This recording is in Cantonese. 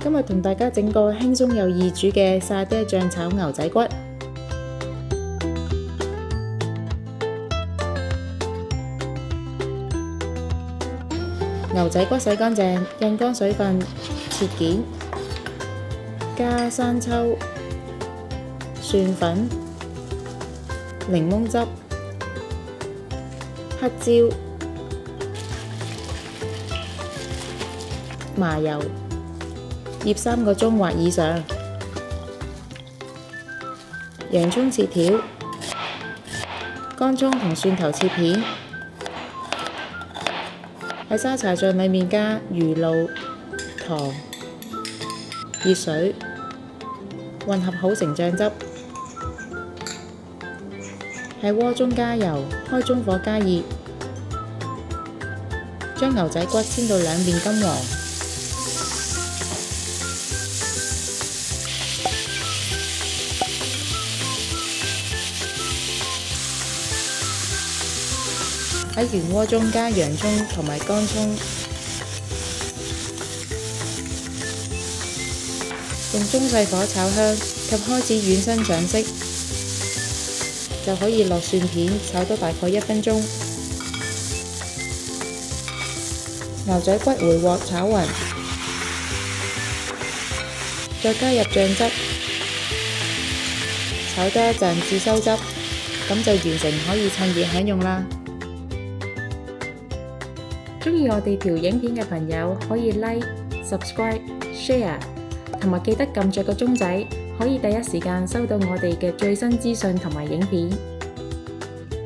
今日同大家整個輕鬆又易煮嘅沙爹醬炒牛仔骨。牛仔骨洗乾淨，印乾水分，切件，加生抽、蒜粉、檸檬汁、黑椒、麻油，醃3個鐘或以上。洋葱切條，乾葱同蒜頭切片。喺沙茶醬裏面加魚露、糖、熱水，混合好成醬汁。喺鍋中加油，開中火加熱，將牛仔骨煎到兩面金黃。喺原鍋中加洋葱同埋乾葱，用中細火炒香及開始軟身上色，就可以落蒜片，炒多大概1分鐘。牛仔骨回鑊炒勻，再加入醬汁，炒多一陣至收汁，咁就完成可以趁熱享用啦。鍾意我哋條影片嘅朋友可以 Like、Subscribe、Share， 同埋記得撳着個鐘仔，可以第一時間收到我哋嘅最新資訊同埋影片。